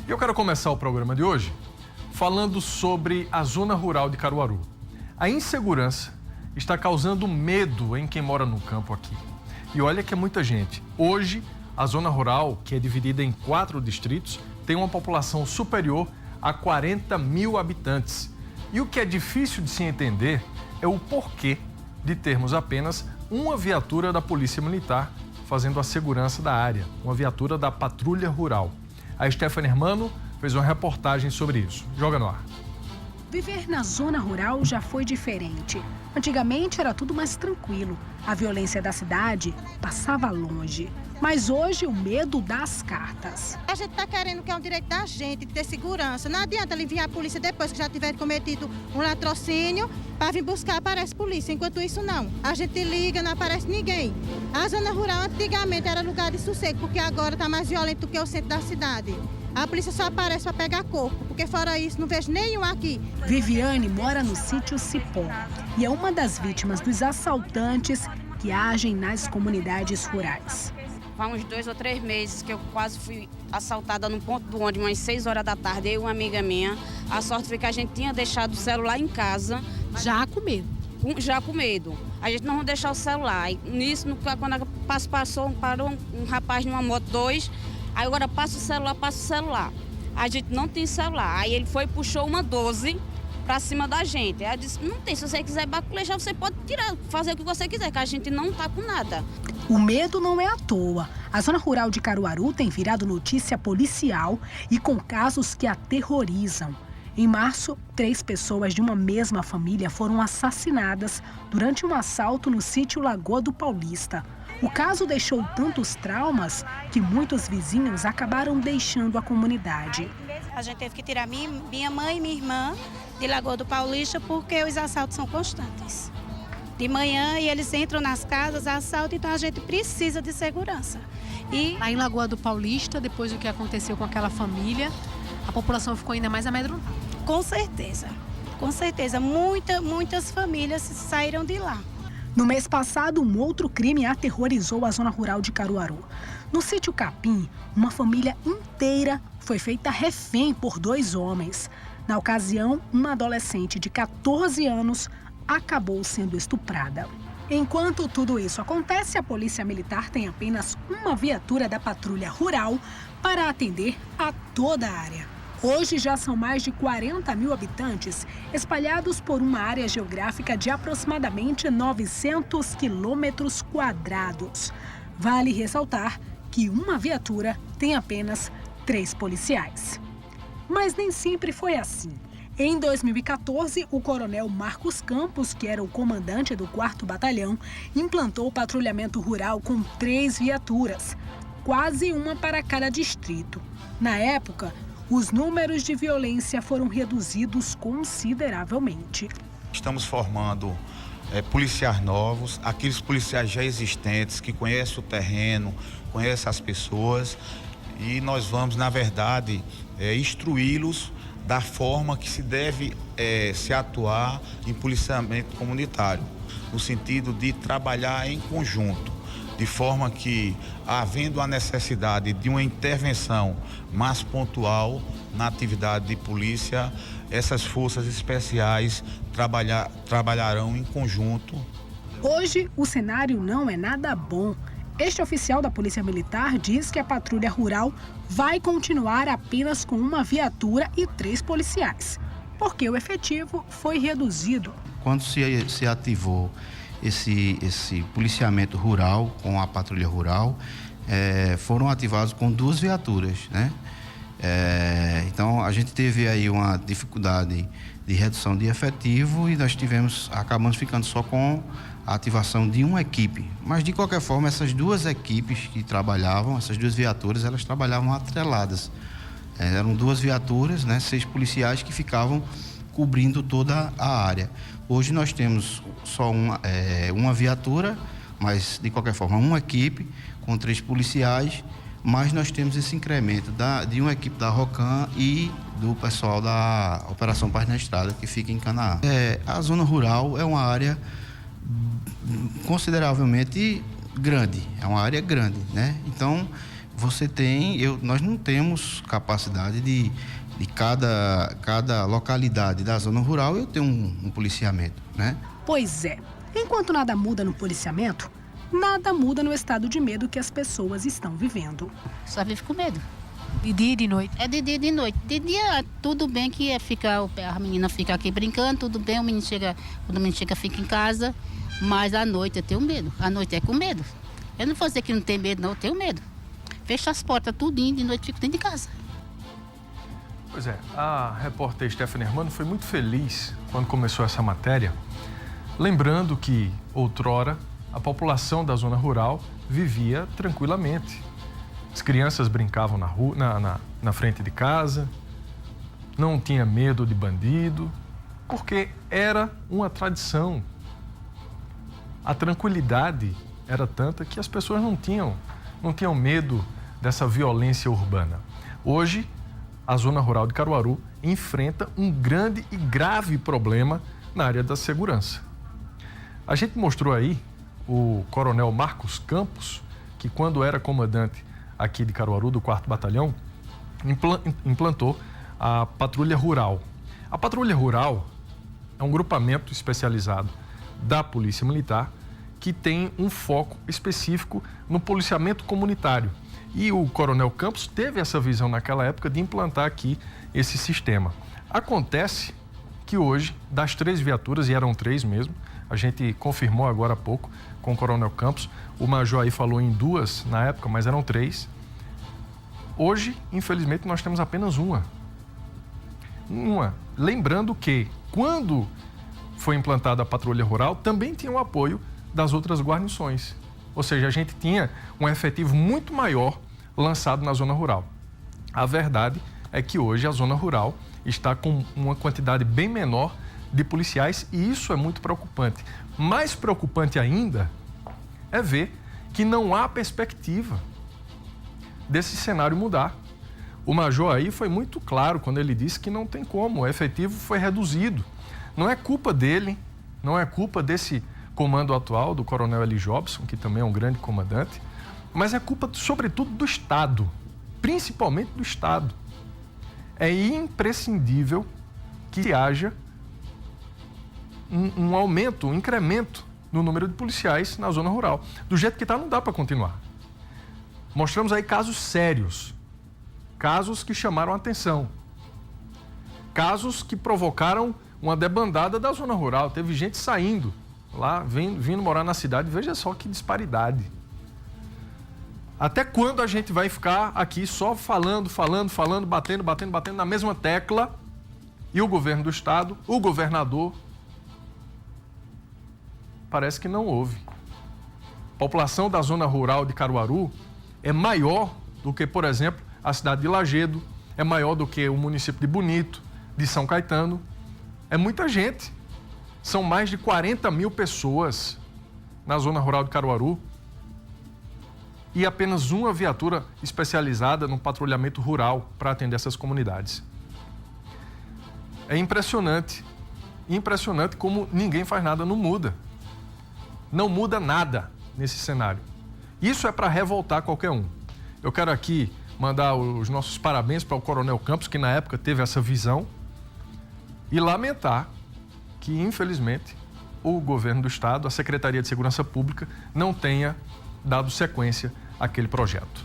E eu quero começar o programa de hoje falando sobre a zona rural de Caruaru. A insegurança está causando medo em quem mora no campo aqui. E olha que é muita gente. Hoje, a zona rural, que é dividida em 4 distritos, tem uma população superior a 40 mil habitantes. E o que é difícil de se entender é o porquê de termos apenas uma viatura da Polícia Militar fazendo a segurança da área, uma viatura da Patrulha Rural. A Stephanie Hermano fez uma reportagem sobre isso. Joga no ar. Viver na zona rural já foi diferente. Antigamente era tudo mais tranquilo. A violência da cidade passava longe. Mas hoje o medo dá as cartas. A gente está querendo que é um direito da gente ter segurança. Não adianta ele vir a polícia depois que já tiver cometido um latrocínio para vir buscar, aparece polícia. Enquanto isso, não. A gente liga, não aparece ninguém. A zona rural antigamente era lugar de sossego, porque agora está mais violento do que o centro da cidade. A polícia só aparece para pegar corpo, porque fora isso não vejo nenhum aqui. Viviane mora no sítio Cipó e é uma das vítimas dos assaltantes que agem nas comunidades rurais. Há uns 2 ou 3 meses que eu quase fui assaltada no ponto do ônibus, umas 6 horas da tarde, eu e uma amiga minha. A sorte foi que a gente tinha deixado o celular em casa. Já com medo? Já com medo. A gente não vai deixar o celular. E nisso, quando parou um rapaz numa moto 2, aí agora passa o celular. A gente não tem celular. Aí ele foi e puxou uma 12 pra cima da gente. Aí eu disse, não tem, se você quiser baculejar, você pode tirar, fazer o que você quiser, que a gente não tá com nada. O medo não é à toa. A zona rural de Caruaru tem virado notícia policial e com casos que aterrorizam. Em março, 3 pessoas de uma mesma família foram assassinadas durante um assalto no sítio Lagoa do Paulista. O caso deixou tantos traumas que muitos vizinhos acabaram deixando a comunidade. A gente teve que tirar minha mãe e minha irmã de Lagoa do Paulista porque os assaltos são constantes. De manhã e eles entram nas casas, assaltam, então a gente precisa de segurança. E lá em Lagoa do Paulista, depois do que aconteceu com aquela família, a população ficou ainda mais amedrontada. Com certeza. Muitas famílias saíram de lá. No mês passado, um outro crime aterrorizou a zona rural de Caruaru. No sítio Capim, uma família inteira foi feita refém por 2 homens. Na ocasião, uma adolescente de 14 anos acabou sendo estuprada. Enquanto tudo isso acontece, a Polícia Militar tem apenas uma viatura da Patrulha Rural para atender a toda a área. Hoje já são mais de 40 mil habitantes espalhados por uma área geográfica de aproximadamente 900 quilômetros quadrados. Vale ressaltar que uma viatura tem apenas 3 policiais. Mas nem sempre foi assim. Em 2014, o coronel Marcos Campos, que era o comandante do 4º Batalhão, implantou o patrulhamento rural com 3 viaturas, quase uma para cada distrito. Na época, os números de violência foram reduzidos consideravelmente. Estamos formando policiais novos, aqueles policiais já existentes, que conhecem o terreno, conhecem as pessoas, e nós vamos, na verdade, instruí-los da forma que se deve se atuar em policiamento comunitário, no sentido de trabalhar em conjunto, de forma que, havendo a necessidade de uma intervenção mais pontual na atividade de polícia, essas forças especiais trabalharão em conjunto. Hoje, o cenário não é nada bom. Este oficial da Polícia Militar diz que a Patrulha Rural vai continuar apenas com uma viatura e 3 policiais, porque o efetivo foi reduzido. Quando se ativou esse policiamento rural com a Patrulha Rural, foram ativados com 2 viaturas, né? Então a gente teve aí uma dificuldade de redução de efetivo e nós acabamos ficando só com a ativação de uma equipe. Mas de qualquer forma, essas 2 equipes que trabalhavam, essas 2 viaturas, elas trabalhavam atreladas. Eram 2 viaturas, né, 6 policiais que ficavam cobrindo toda a área. Hoje nós temos só uma viatura, mas de qualquer forma uma equipe com 3 policiais, mas nós temos esse incremento de uma equipe da ROCAM e do pessoal da Operação Paz na Estrada, que fica em Canaã. A zona rural é uma área consideravelmente grande, é uma área grande, né? Então, nós não temos capacidade de cada localidade da zona rural eu ter um policiamento, né? Pois é, enquanto nada muda no policiamento, nada muda no estado de medo que as pessoas estão vivendo. Só vive com medo. De dia e de noite? É de dia e de noite. De dia, tudo bem que a menina fica aqui brincando, tudo bem, quando o menino chega, fica em casa, mas à noite eu tenho medo. À noite é com medo. Eu não vou dizer que não tem medo, não, eu tenho medo. Fecho as portas, tudinho, de noite fico dentro de casa. Pois é, a repórter Stephanie Hermano foi muito feliz quando começou essa matéria, lembrando que, outrora, a população da zona rural vivia tranquilamente. As crianças brincavam na rua, na frente de casa, não tinha medo de bandido, porque era uma tradição. A tranquilidade era tanta que as pessoas não tinham medo dessa violência urbana. Hoje, a zona rural de Caruaru enfrenta um grande e grave problema na área da segurança. A gente mostrou aí o coronel Marcos Campos, que quando era comandante aqui de Caruaru, do 4º Batalhão, implantou a Patrulha Rural. A Patrulha Rural é um grupamento especializado da Polícia Militar que tem um foco específico no policiamento comunitário. E o Coronel Campos teve essa visão naquela época de implantar aqui esse sistema. Acontece que hoje, das 3 viaturas, e eram 3 mesmo, a gente confirmou agora há pouco com o Coronel Campos, o Major aí falou em 2 na época, mas eram 3. Hoje, infelizmente, nós temos apenas uma. Lembrando que, quando foi implantada a Patrulha Rural, também tinha o apoio das outras guarnições. Ou seja, a gente tinha um efetivo muito maior lançado na zona rural. A verdade é que hoje a zona rural está com uma quantidade bem menor de policiais e isso é muito preocupante. Mais preocupante ainda é ver que não há perspectiva desse cenário mudar. O Major aí foi muito claro quando ele disse que não tem como, o efetivo foi reduzido. Não é culpa dele, não é culpa desse comando atual, do Coronel Eli Jobson, que também é um grande comandante, mas é culpa, sobretudo, do Estado, principalmente do Estado. É imprescindível que haja um aumento, um incremento no número de policiais na zona rural. Do jeito que está, não dá para continuar. Mostramos aí casos sérios, casos que chamaram a atenção, casos que provocaram uma debandada da zona rural. Teve gente saindo lá, vindo morar na cidade. Veja só que disparidade. Até quando a gente vai ficar aqui só falando, batendo na mesma tecla e o governo do estado, o governador, parece que não ouve. A população da zona rural de Caruaru é maior do que, por exemplo, a cidade de Lagedo, é maior do que o município de Bonito, de São Caetano. É muita gente. São mais de 40 mil pessoas na zona rural de Caruaru e apenas uma viatura especializada no patrulhamento rural para atender essas comunidades. É impressionante como ninguém faz nada, não muda. Não muda nada nesse cenário. Isso é para revoltar qualquer um. Eu quero aqui mandar os nossos parabéns para o Coronel Campos, que na época teve essa visão, e lamentar que, infelizmente, o governo do estado, a Secretaria de Segurança Pública, não tenha dado sequência àquele projeto.